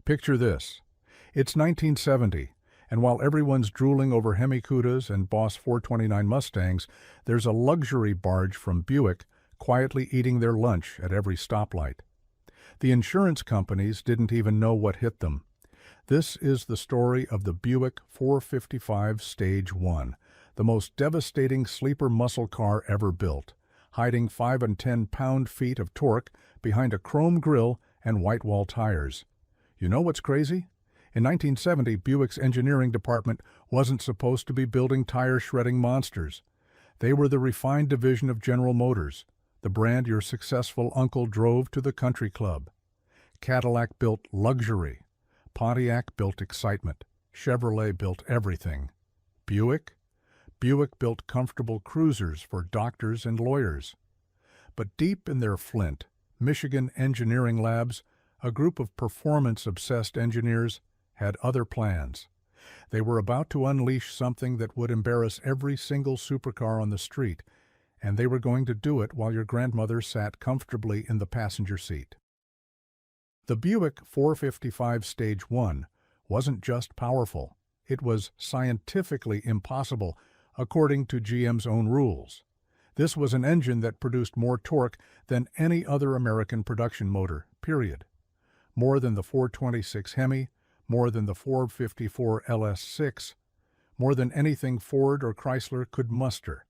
Picture this. It's 1970, and while everyone's drooling over Hemi and Boss 429 Mustangs, there's a luxury barge from Buick quietly eating their lunch at every stoplight. The insurance companies didn't even know what hit them. This is the story of the Buick 455 Stage 1, the most devastating sleeper muscle car ever built, hiding 5 and 10 pound-feet of torque behind a chrome grille and whitewall tires. You know what's crazy? In 1970, Buick's engineering department wasn't supposed to be building tire-shredding monsters. They were the refined division of General Motors, the brand your successful uncle drove to the country club. Cadillac built luxury. Pontiac built excitement. Chevrolet built everything. Buick? Buick built comfortable cruisers for doctors and lawyers. But deep in their Flint, Michigan engineering labs, a group of performance-obsessed engineers had other plans. They were about to unleash something that would embarrass every single supercar on the street, and they were going to do it while your grandmother sat comfortably in the passenger seat. The Buick 455 Stage 1 wasn't just powerful, it was scientifically impossible, according to GM's own rules. This was an engine that produced more torque than any other American production motor, period. More than the 426 Hemi, more than the 454 LS6, more than anything Ford or Chrysler could muster.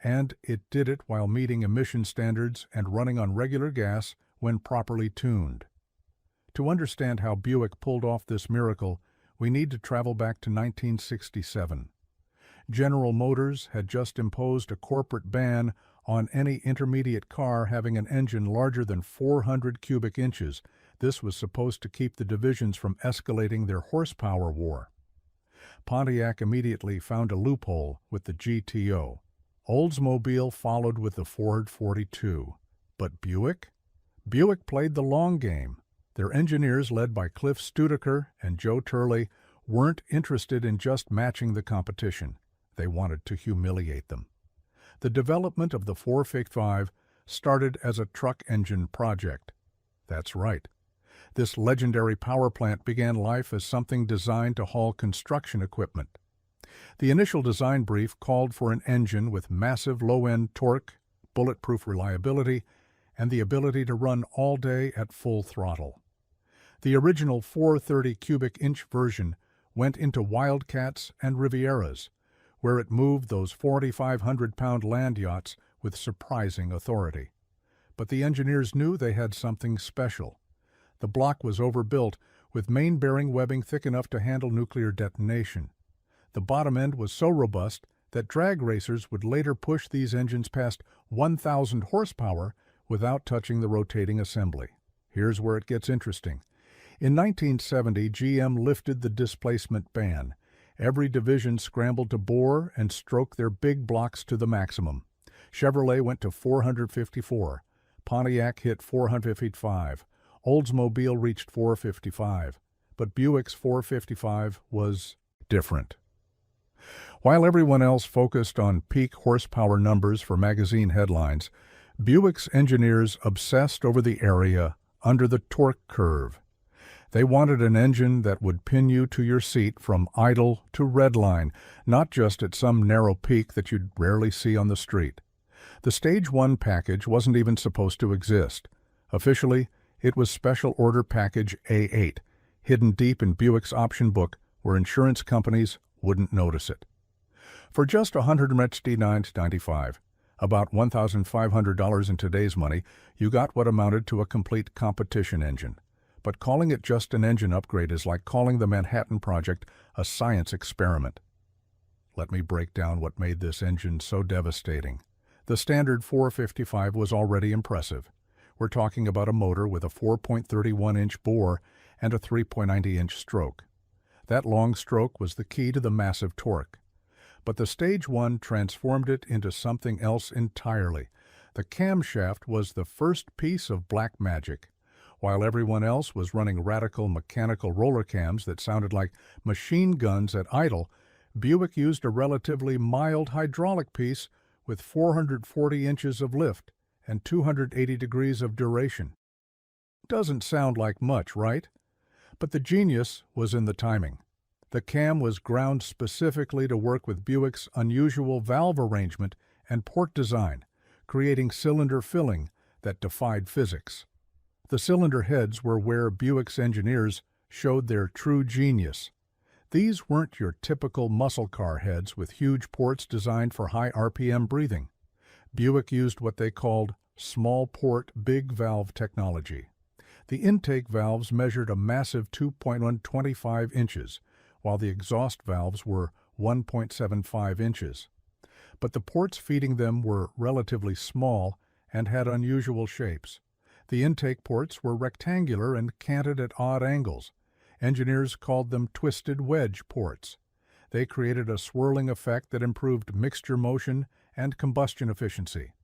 And it did it while meeting emission standards and running on regular gas when properly tuned. To understand how Buick pulled off this miracle, we need to travel back to 1967. General Motors had just imposed a corporate ban on any intermediate car having an engine larger than 400 cubic inches. This was supposed to keep the divisions from escalating their horsepower war. Pontiac immediately found a loophole with the GTO. Oldsmobile followed with the Ford 42. But Buick? Buick played the long game. Their engineers, led by Cliff Studeker and Joe Turley, weren't interested in just matching the competition. They wanted to humiliate them. The development of the 455 started as a truck engine project. That's right. This legendary power plant began life as something designed to haul construction equipment. The initial design brief called for an engine with massive low-end torque, bulletproof reliability, and the ability to run all day at full throttle. The original 430 cubic inch version went into Wildcats and Rivieras, where it moved those 4,500-pound land yachts with surprising authority. But the engineers knew they had something special. The block was overbuilt, with main-bearing webbing thick enough to handle nuclear detonation. The bottom end was so robust that drag racers would later push these engines past 1,000 horsepower without touching the rotating assembly. Here's where it gets interesting. In 1970, GM lifted the displacement ban. Every division scrambled to bore and stroke their big blocks to the maximum. Chevrolet went to 454. Pontiac hit 455. Oldsmobile reached 455. But Buick's 455 was different. While everyone else focused on peak horsepower numbers for magazine headlines, Buick's engineers obsessed over the area under the torque curve. They wanted an engine that would pin you to your seat from idle to redline, not just at some narrow peak that you'd rarely see on the street. The Stage 1 package wasn't even supposed to exist. Officially, it was Special Order Package A8, hidden deep in Buick's option book where insurance companies wouldn't notice it. For just $169.95, about $1,500 in today's money, you got what amounted to a complete competition engine. But calling it just an engine upgrade is like calling the Manhattan Project a science experiment. Let me break down what made this engine so devastating. The standard 455 was already impressive. We're talking about a motor with a 4.31-inch bore and a 3.90-inch stroke. That long stroke was the key to the massive torque. But the Stage 1 transformed it into something else entirely. The camshaft was the first piece of black magic. While everyone else was running radical mechanical roller cams that sounded like machine guns at idle, Buick used a relatively mild hydraulic piece with 440 inches of lift and 280 degrees of duration. Doesn't sound like much, right? But the genius was in the timing. The cam was ground specifically to work with Buick's unusual valve arrangement and port design, creating cylinder filling that defied physics. The cylinder heads were where Buick's engineers showed their true genius. These weren't your typical muscle car heads with huge ports designed for high RPM breathing. Buick used what they called small port, big valve technology. The intake valves measured a massive 2.125 inches, while the exhaust valves were 1.75 inches. But the ports feeding them were relatively small and had unusual shapes. The intake ports were rectangular and canted at odd angles. Engineers called them twisted wedge ports. They created a swirling effect that improved mixture motion and combustion efficiency.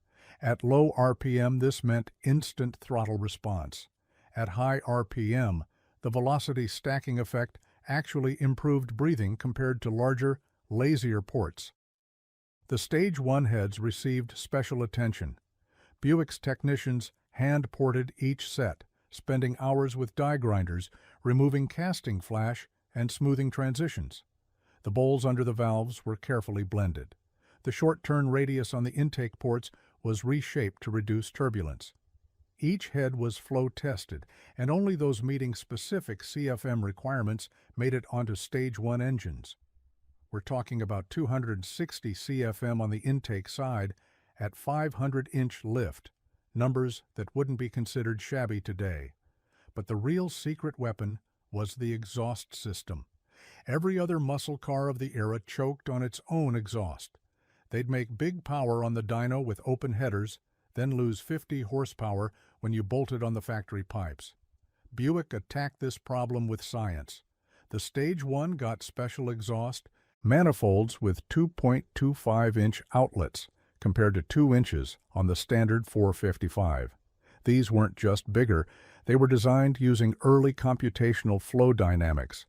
At low RPM, this meant instant throttle response. At high RPM, the velocity stacking effect actually improved breathing compared to larger, lazier ports. The Stage 1 heads received special attention. Buick's technicians hand-ported each set, spending hours with die grinders, removing casting flash and smoothing transitions. The bowls under the valves were carefully blended. The short turn radius on the intake ports was reshaped to reduce turbulence. Each head was flow-tested, and only those meeting specific CFM requirements made it onto Stage 1 engines. We're talking about 260 CFM on the intake side at 500-inch lift, numbers that wouldn't be considered shabby today. But the real secret weapon was the exhaust system. Every other muscle car of the era choked on its own exhaust. They'd make big power on the dyno with open headers, then lose 50 horsepower when you bolted on the factory pipes. Buick attacked this problem with science. The Stage 1 got special exhaust, manifolds with 2.25-inch outlets, compared to 2 inches on the standard 455. These weren't just bigger, they were designed using early computational flow dynamics.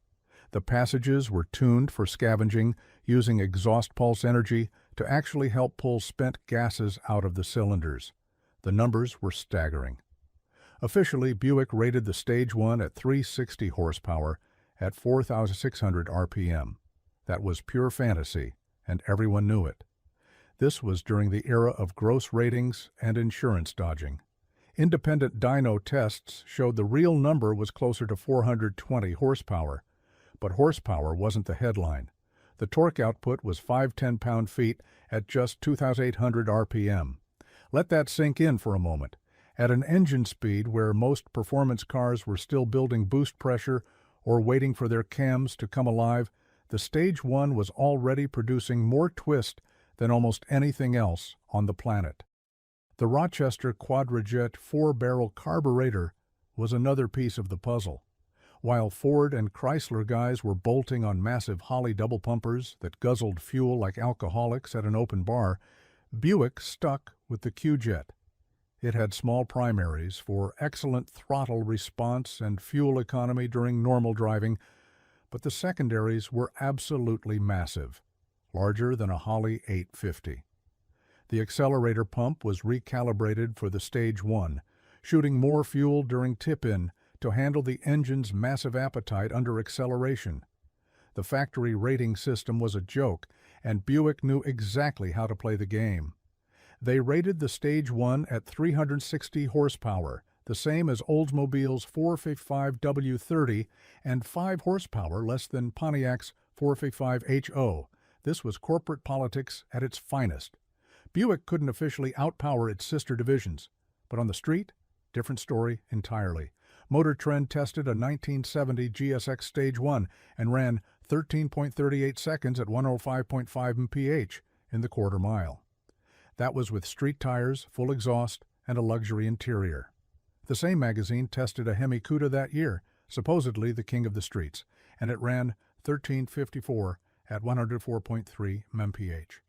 The passages were tuned for scavenging, using exhaust pulse energy to actually help pull spent gases out of the cylinders. The numbers were staggering. Officially, Buick rated the Stage 1 at 360 horsepower at 4,600 RPM. That was pure fantasy, and everyone knew it. This was during the era of gross ratings and insurance dodging. Independent dyno tests showed the real number was closer to 420 horsepower, but horsepower wasn't the headline. The torque output was 5 10-pound-feet at just 2,800 RPM. Let that sink in for a moment. At an engine speed where most performance cars were still building boost pressure or waiting for their cams to come alive, the Stage 1 was already producing more twist than almost anything else on the planet. The Rochester Quadrajet 4-barrel carburetor was another piece of the puzzle. While Ford and Chrysler guys were bolting on massive Holley double pumpers that guzzled fuel like alcoholics at an open bar, Buick stuck with the Q-Jet. It had small primaries for excellent throttle response and fuel economy during normal driving, but the secondaries were absolutely massive, larger than a Holley 850. The accelerator pump was recalibrated for the Stage 1, shooting more fuel during tip-in to handle the engine's massive appetite under acceleration. The factory rating system was a joke, and Buick knew exactly how to play the game. They rated the Stage 1 at 360 horsepower, the same as Oldsmobile's 455 W30 and 5 horsepower less than Pontiac's 455 HO. This was corporate politics at its finest. Buick couldn't officially outpower its sister divisions, but on the street, different story entirely. Motor Trend tested a 1970 GSX Stage 1 and ran 13.38 seconds at 105.5 mph in the quarter mile. That was with street tires, full exhaust, and a luxury interior. The same magazine tested a Hemi Cuda that year, supposedly the king of the streets, and it ran 13.54 at 104.3 mph.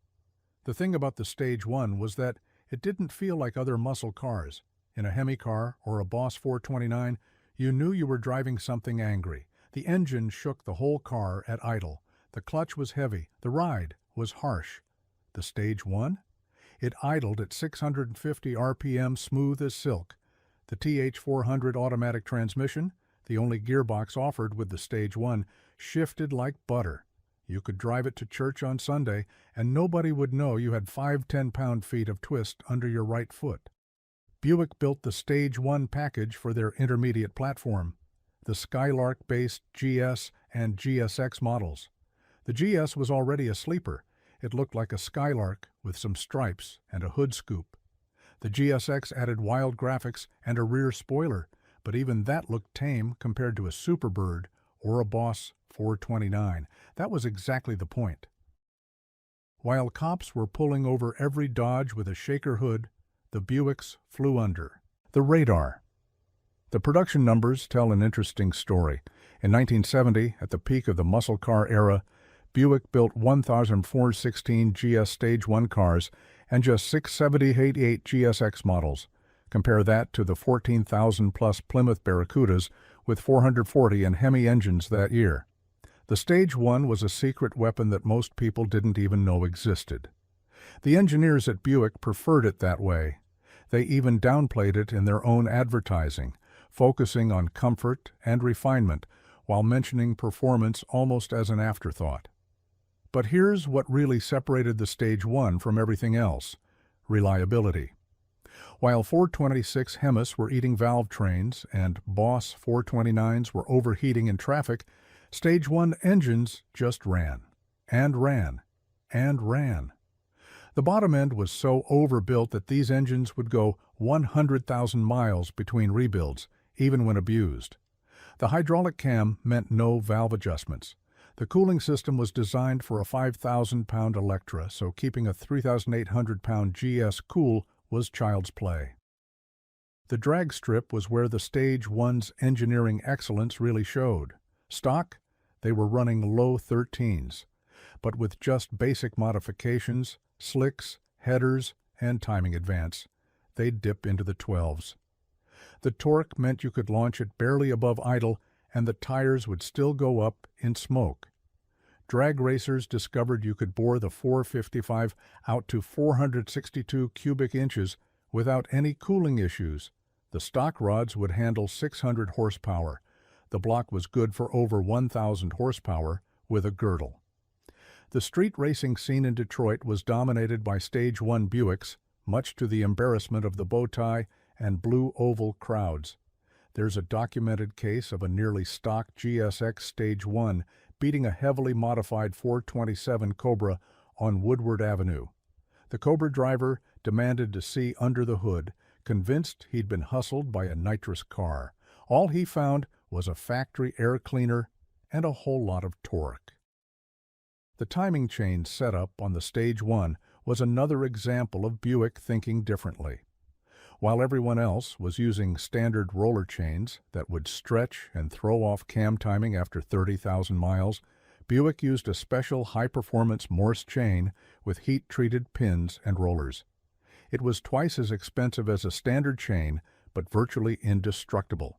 The thing about the Stage 1 was that it didn't feel like other muscle cars. In a Hemi car or a Boss 429, you knew you were driving something angry. The engine shook the whole car at idle. The clutch was heavy. The ride was harsh. The Stage 1? It idled at 650 RPM smooth as silk. The TH400 automatic transmission, the only gearbox offered with the Stage 1, shifted like butter. You could drive it to church on Sunday, and nobody would know you had 5 10-pound-feet of twist under your right foot. Buick built the Stage 1 package for their intermediate platform, the Skylark-based GS and GSX models. The GS was already a sleeper. It looked like a Skylark with some stripes and a hood scoop. The GSX added wild graphics and a rear spoiler, but even that looked tame compared to a Superbird or a Boss 429. That was exactly the point. While cops were pulling over every Dodge with a shaker hood, the Buicks flew under. The radar. The production numbers tell an interesting story. In 1970, at the peak of the muscle car era, Buick built 1,416 GS Stage 1 cars and just 678 GSX models. Compare that to the 14,000-plus Plymouth Barracudas with 440 and Hemi engines that year. The Stage 1 was a secret weapon that most people didn't even know existed. The engineers at Buick preferred it that way. They even downplayed it in their own advertising, focusing on comfort and refinement while mentioning performance almost as an afterthought. But here's what really separated the Stage 1 from everything else: reliability. While 426 Hemis were eating valve trains and Boss 429s were overheating in traffic, Stage 1 engines just ran, and ran, and ran. The bottom end was so overbuilt that these engines would go 100,000 miles between rebuilds, even when abused. The hydraulic cam meant no valve adjustments. The cooling system was designed for a 5,000-pound Electra, so keeping a 3,800-pound GS cool was child's play. The drag strip was where the Stage 1's engineering excellence really showed. Stock, they were running low 13s, but with just basic modifications, slicks, headers, and timing advance, they'd dip into the 12s. The torque meant you could launch it barely above idle, and the tires would still go up in smoke. Drag racers discovered you could bore the 455 out to 462 cubic inches without any cooling issues. The stock rods would handle 600 horsepower. The block was good for over 1,000 horsepower with a girdle. The street racing scene in Detroit was dominated by Stage 1 Buicks, much to the embarrassment of the bow tie and blue oval crowds. There's a documented case of a nearly stock GSX Stage 1 beating a heavily modified 427 Cobra on Woodward Avenue. The Cobra driver demanded to see under the hood, convinced he'd been hustled by a nitrous car. All he found was a factory air cleaner and a whole lot of torque. The timing chain setup on the Stage 1 was another example of Buick thinking differently. While everyone else was using standard roller chains that would stretch and throw off cam timing after 30,000 miles, Buick used a special high-performance Morse chain with heat-treated pins and rollers. It was twice as expensive as a standard chain, but virtually indestructible.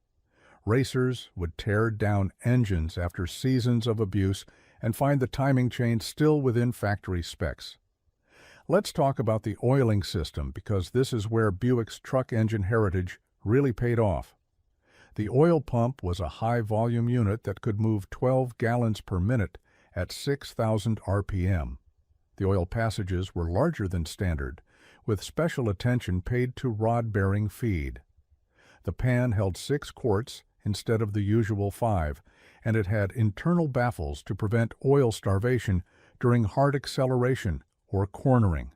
Racers would tear down engines after seasons of abuse and find the timing chain still within factory specs. Let's talk about the oiling system, because this is where Buick's truck engine heritage really paid off. The oil pump was a high-volume unit that could move 12 gallons per minute at 6,000 RPM. The oil passages were larger than standard, with special attention paid to rod-bearing feed. The pan held 6 quarts instead of the usual 5, and it had internal baffles to prevent oil starvation during hard acceleration or cornering.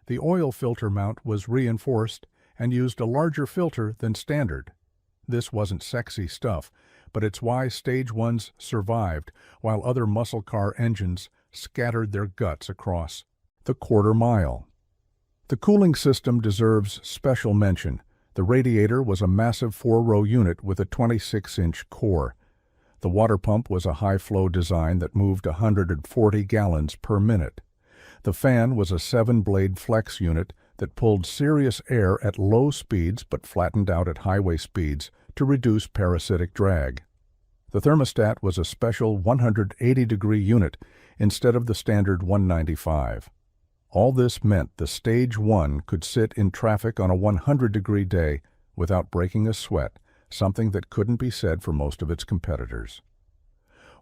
The oil filter mount was reinforced and used a larger filter than standard. This wasn't sexy stuff, but it's why Stage 1s survived while other muscle car engines scattered their guts across the quarter mile. The cooling system deserves special mention. The radiator was a massive 4-row unit with a 26-inch core. The water pump was a high-flow design that moved 140 gallons per minute. The fan was a 7-blade flex unit that pulled serious air at low speeds but flattened out at highway speeds to reduce parasitic drag. The thermostat was a special 180-degree unit instead of the standard 195. All this meant the Stage 1 could sit in traffic on a 100-degree day without breaking a sweat, something that couldn't be said for most of its competitors.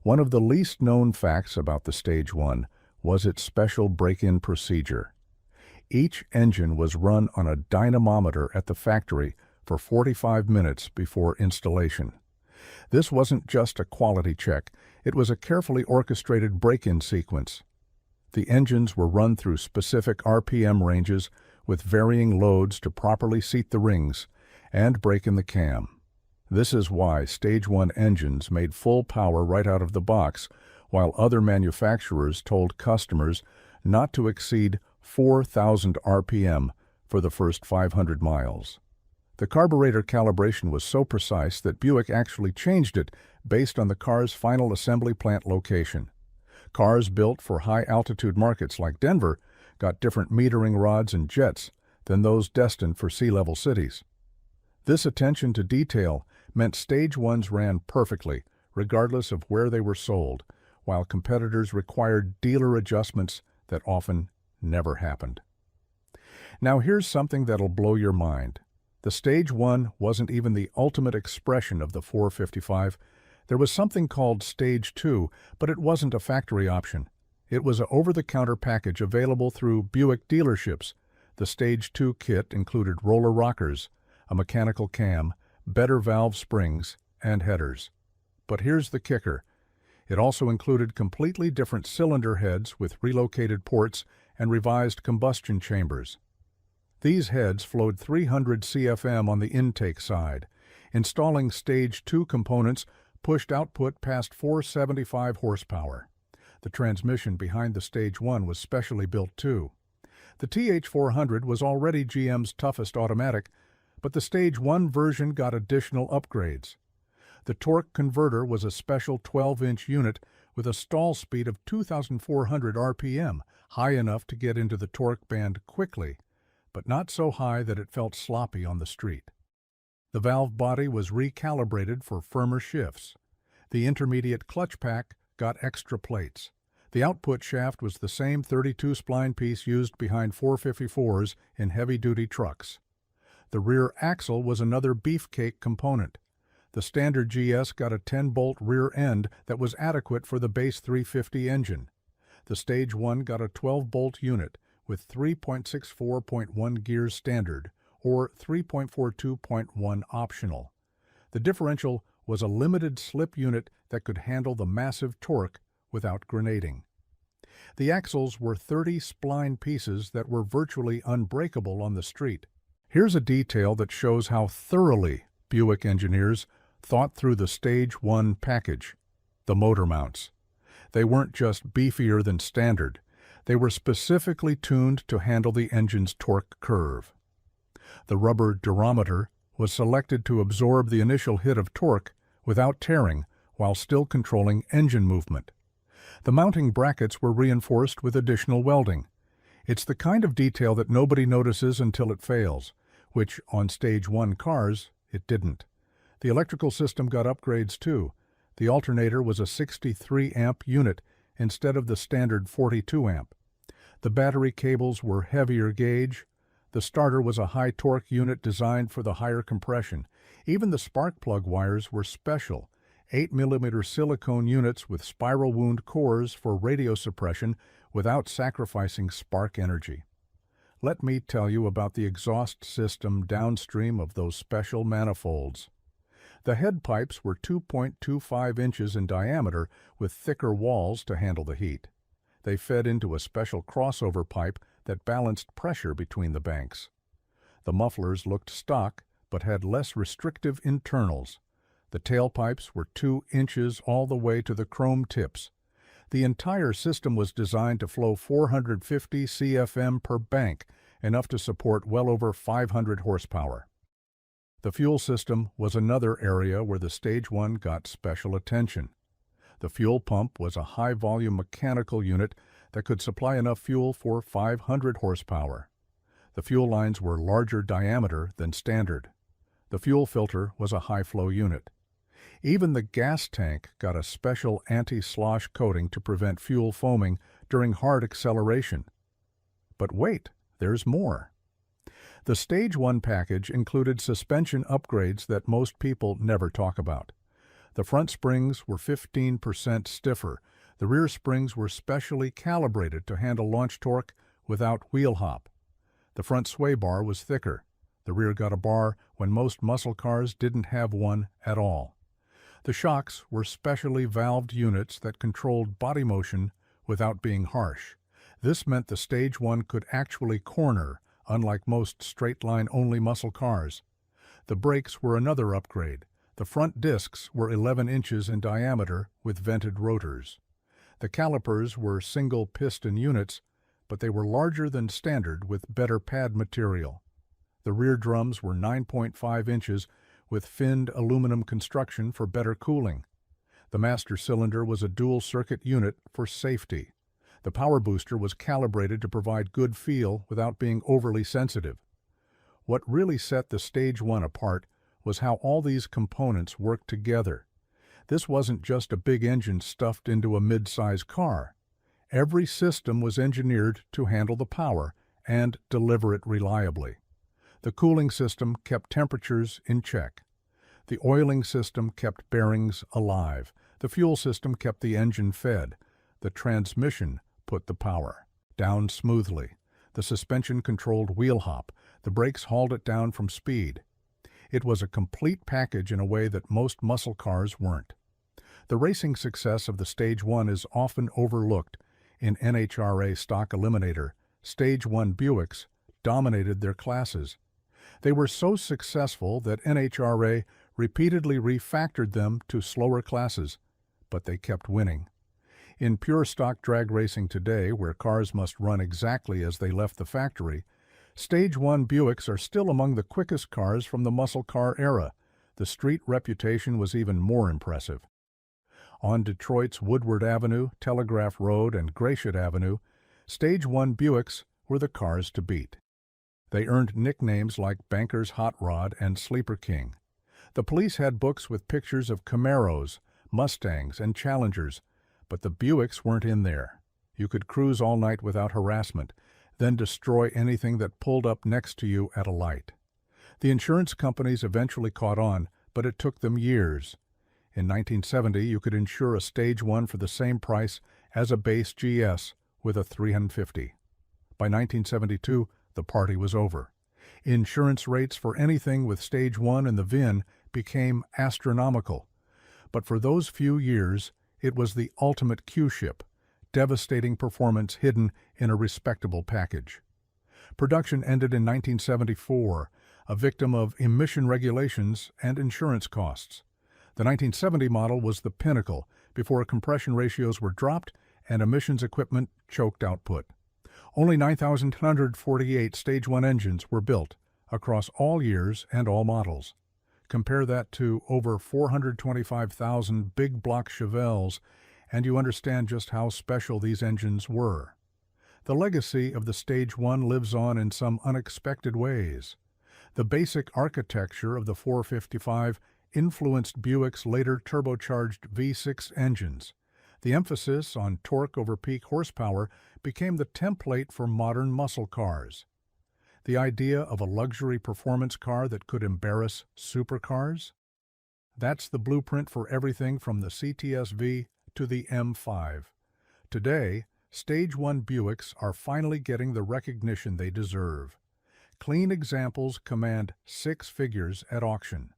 One of the least known facts about the Stage 1 was its special break-in procedure. Each engine was run on a dynamometer at the factory for 45 minutes before installation. This wasn't just a quality check, it was a carefully orchestrated break-in sequence. The engines were run through specific RPM ranges with varying loads to properly seat the rings and break in the cam. This is why Stage 1 engines made full power right out of the box, while other manufacturers told customers not to exceed 4,000 RPM for the first 500 miles. The carburetor calibration was so precise that Buick actually changed it based on the car's final assembly plant location. Cars built for high-altitude markets like Denver got different metering rods and jets than those destined for sea-level cities. This attention to detail meant Stage 1s ran perfectly, regardless of where they were sold, while competitors required dealer adjustments that often never happened. Now here's something that'll blow your mind. The Stage 1 wasn't even the ultimate expression of the 455. There was something called Stage 2, but it wasn't a factory option. It was an over-the-counter package available through Buick dealerships. The Stage 2 kit included roller rockers, a mechanical cam, better valve springs, and headers. But here's the kicker. It also included completely different cylinder heads with relocated ports and revised combustion chambers. These heads flowed 300 CFM on the intake side. Installing Stage 2 components pushed output past 475 horsepower. The transmission behind the Stage 1 was specially built too. The TH400 was already GM's toughest automatic, but the Stage 1 version got additional upgrades. The torque converter was a special 12-inch unit with a stall speed of 2,400 RPM, high enough to get into the torque band quickly, but not so high that it felt sloppy on the street. The valve body was recalibrated for firmer shifts. The intermediate clutch pack got extra plates. The output shaft was the same 32-spline piece used behind 454s in heavy-duty trucks. The rear axle was another beefcake component. The standard GS got a 10-bolt rear end that was adequate for the base 350 engine. The Stage 1 got a 12-bolt unit with 3.64.1 gears standard, or 3.42.1 optional. The differential was a limited slip unit that could handle the massive torque without grenading. The axles were 30 spline pieces that were virtually unbreakable on the street. Here's a detail that shows how thoroughly Buick engineers thought through the Stage 1 package: the motor mounts. They weren't just beefier than standard. They were specifically tuned to handle the engine's torque curve. The rubber durometer was selected to absorb the initial hit of torque without tearing while still controlling engine movement. The mounting brackets were reinforced with additional welding. It's the kind of detail that nobody notices until it fails, which on Stage 1 cars, it didn't. The electrical system got upgrades too. The alternator was a 63-amp unit instead of the standard 42-amp. The battery cables were heavier gauge. The starter was a high-torque unit designed for the higher compression. Even the spark plug wires were special, 8mm silicone units with spiral wound cores for radio suppression without sacrificing spark energy. Let me tell you about the exhaust system downstream of those special manifolds. The head pipes were 2.25 inches in diameter with thicker walls to handle the heat. They fed into a special crossover pipe that balanced pressure between the banks. The mufflers looked stock but had less restrictive internals. The tailpipes were 2 inches all the way to the chrome tips. The entire system was designed to flow 450 CFM per bank, enough to support well over 500 horsepower. The fuel system was another area where the Stage 1 got special attention. The fuel pump was a high-volume mechanical unit that could supply enough fuel for 500 horsepower. The fuel lines were larger diameter than standard. The fuel filter was a high-flow unit. Even the gas tank got a special anti-slosh coating to prevent fuel foaming during hard acceleration. But wait, there's more. The Stage 1 package included suspension upgrades that most people never talk about. The front springs were 15% stiffer. The rear springs were specially calibrated to handle launch torque without wheel hop. The front sway bar was thicker. The rear got a bar when most muscle cars didn't have one at all. The shocks were specially valved units that controlled body motion without being harsh. This meant the Stage 1 could actually corner, unlike most straight-line-only muscle cars. The brakes were another upgrade. The front discs were 11 inches in diameter with vented rotors. The calipers were single-piston units, but they were larger than standard with better pad material. The rear drums were 9.5 inches with finned aluminum construction for better cooling. The master cylinder was a dual-circuit unit for safety. The power booster was calibrated to provide good feel without being overly sensitive. What really set the Stage 1 apart was how all these components worked together. This wasn't just a big engine stuffed into a mid-size car. Every system was engineered to handle the power and deliver it reliably. The cooling system kept temperatures in check. The oiling system kept bearings alive. The fuel system kept the engine fed. The transmission put the power down smoothly. The suspension controlled wheel hop. The brakes hauled it down from speed. It was a complete package in a way that most muscle cars weren't. The racing success of the Stage 1 is often overlooked. In NHRA stock eliminator, Stage 1 Buicks dominated their classes. They were so successful that NHRA repeatedly refactored them to slower classes, but they kept winning. In pure stock drag racing today, where cars must run exactly as they left the factory, Stage 1 Buicks are still among the quickest cars from the muscle car era. The street reputation was even more impressive. On Detroit's Woodward Avenue, Telegraph Road, and Gratiot Avenue, Stage 1 Buicks were the cars to beat. They earned nicknames like Banker's Hot Rod and Sleeper King. The police had books with pictures of Camaros, Mustangs, and Challengers, but the Buicks weren't in there. You could cruise all night without harassment, then destroy anything that pulled up next to you at a light. The insurance companies eventually caught on, but it took them years. In 1970, you could insure a Stage 1 for the same price as a base GS with a 350. By 1972, the party was over. Insurance rates for anything with Stage 1 in the VIN became astronomical. But for those few years, it was the ultimate Q-ship, devastating performance hidden in a respectable package. Production ended in 1974, a victim of emission regulations and insurance costs. The 1970 model was the pinnacle before compression ratios were dropped and emissions equipment choked output. Only 9,148 Stage 1 engines were built across all years and all models. Compare that to over 425,000 big block Chevelles, and you understand just how special these engines were. The legacy of the Stage 1 lives on in some unexpected ways. The basic architecture of the 455 influenced Buick's later turbocharged V6 engines. The emphasis on torque over peak horsepower became the template for modern muscle cars. The idea of a luxury performance car that could embarrass supercars? That's the blueprint for everything from the CTS-V to the M5. Today, Stage 1 Buicks are finally getting the recognition they deserve. Clean examples command six figures at auction.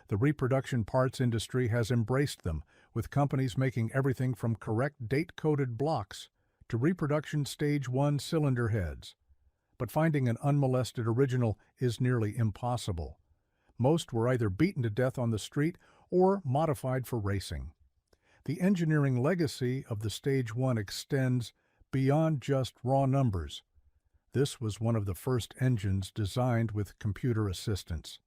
The reproduction parts industry has embraced them, with companies making everything from correct date-coded blocks to reproduction Stage 1 cylinder heads. But finding an unmolested original is nearly impossible. Most were either beaten to death on the street or modified for racing. The engineering legacy of the Stage 1 extends beyond just raw numbers. This was one of the first engines designed with computer assistance.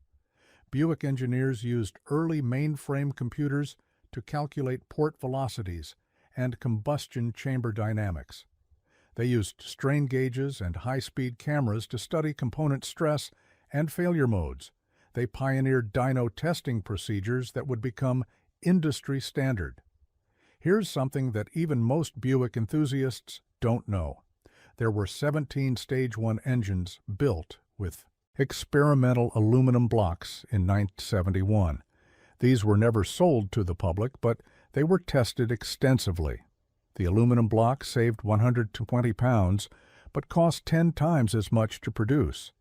Buick engineers used early mainframe computers to calculate port velocities and combustion chamber dynamics. They used strain gauges and high-speed cameras to study component stress and failure modes. They pioneered dyno testing procedures that would become industry standard. Here's something that even most Buick enthusiasts don't know. There were 17 Stage 1 engines built with experimental aluminum blocks in 1971. These were never sold to the public, but they were tested extensively. The aluminum block saved 120 pounds, but cost 10 times as much to produce.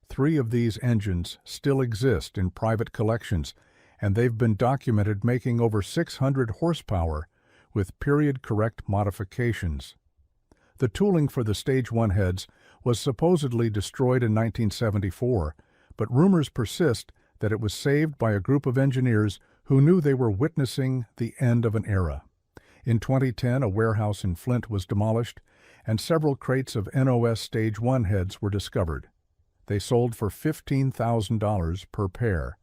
3 of these engines still exist in private collections, and they've been documented making over 600 horsepower with period-correct modifications. The tooling for the Stage 1 heads was supposedly destroyed in 1974, but rumors persist that it was saved by a group of engineers who knew they were witnessing the end of an era. In 2010, a warehouse in Flint was demolished, and several crates of NOS Stage 1 heads were discovered. They sold for $15,000 per pair,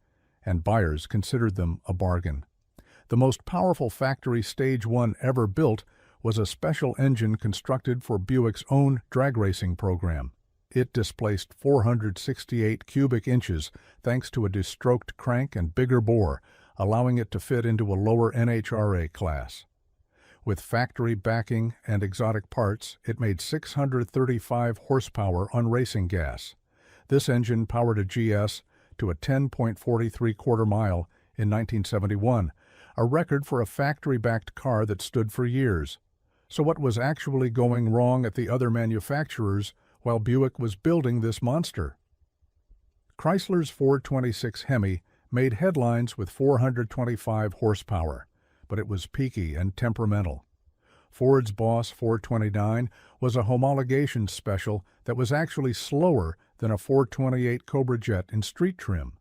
and buyers considered them a bargain. The most powerful factory Stage 1 ever built was a special engine constructed for Buick's own drag racing program. It displaced 468 cubic inches thanks to a destroked crank and bigger bore, allowing it to fit into a lower NHRA class. With factory backing and exotic parts, it made 635 horsepower on racing gas. This engine powered a GS to a 10.43 quarter-mile in 1971, a record for a factory-backed car that stood for years. So what was actually going wrong at the other manufacturers while Buick was building this monster? Chrysler's 426 Hemi made headlines with 425 horsepower, but it was peaky and temperamental. Ford's Boss 429 was a homologation special that was actually slower than a 428 Cobra jet in street trim.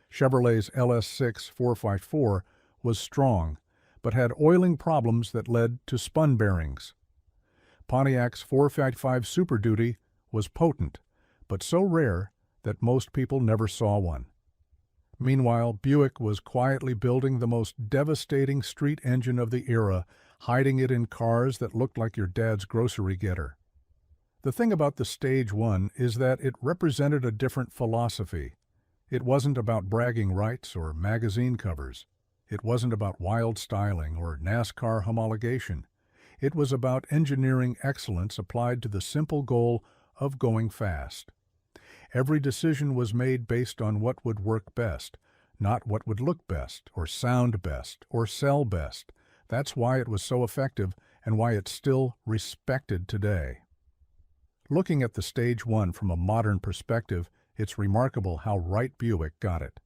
Chevrolet's LS6 454 was strong, but had oiling problems that led to spun bearings. Pontiac's 455 Super Duty was potent, but so rare that most people never saw one. Meanwhile, Buick was quietly building the most devastating street engine of the era, hiding it in cars that looked like your dad's grocery getter. The thing about the Stage 1 is that it represented a different philosophy. It wasn't about bragging rights or magazine covers. It wasn't about wild styling or NASCAR homologation. It was about engineering excellence applied to the simple goal of going fast. Every decision was made based on what would work best, not what would look best, or sound best, or sell best. That's why it was so effective and why it's still respected today. Looking at the Stage 1 from a modern perspective, it's remarkable how right Buick got it.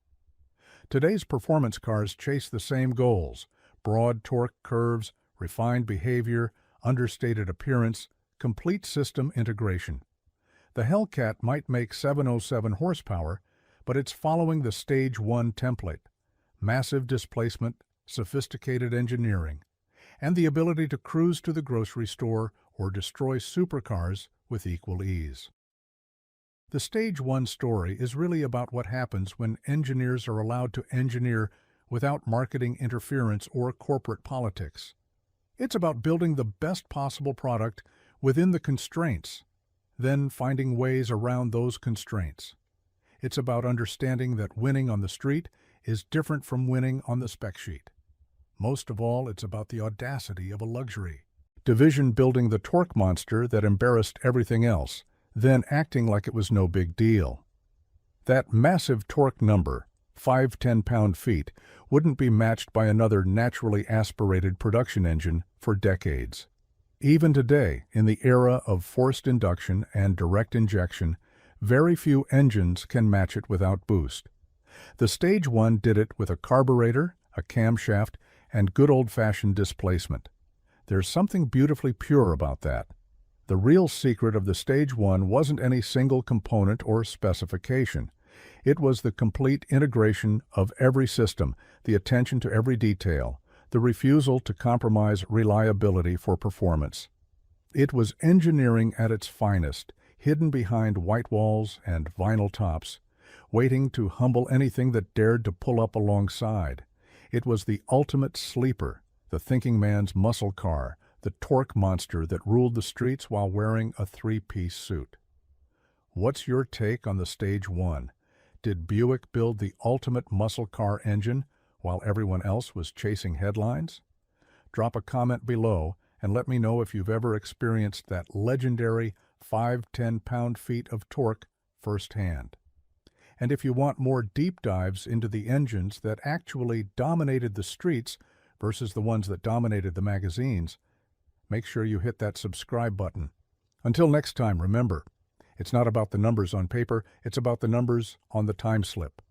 Today's performance cars chase the same goals: broad torque curves, refined behavior, understated appearance, complete system integration. The Hellcat might make 707 horsepower, but it's following the Stage 1 template: massive displacement, sophisticated engineering, and the ability to cruise to the grocery store or destroy supercars with equal ease. The Stage 1 story is really about what happens when engineers are allowed to engineer without marketing interference or corporate politics. It's about building the best possible product within the constraints, then finding ways around those constraints. It's about understanding that winning on the street is different from winning on the spec sheet. Most of all, it's about the audacity of a luxury division building the torque monster that embarrassed everything else, then acting like it was no big deal. That massive torque number, 5 10-pound-feet, wouldn't be matched by another naturally aspirated production engine for decades. Even today, in the era of forced induction and direct injection, very few engines can match it without boost. The Stage 1 did it with a carburetor, a camshaft, and good old-fashioned displacement. There's something beautifully pure about that. The real secret of the Stage 1 wasn't any single component or specification. It was the complete integration of every system, the attention to every detail, the refusal to compromise reliability for performance. It was engineering at its finest, hidden behind white walls and vinyl tops, waiting to humble anything that dared to pull up alongside. It was the ultimate sleeper, the thinking man's muscle car, the torque monster that ruled the streets while wearing a three-piece suit. What's your take on the Stage 1? Did Buick build the ultimate muscle car engine while everyone else was chasing headlines? Drop a comment below and let me know if you've ever experienced that legendary 5 10-pound-feet of torque firsthand. And if you want more deep dives into the engines that actually dominated the streets versus the ones that dominated the magazines, make sure you hit that subscribe button. Until next time, remember, it's not about the numbers on paper, it's about the numbers on the time slip.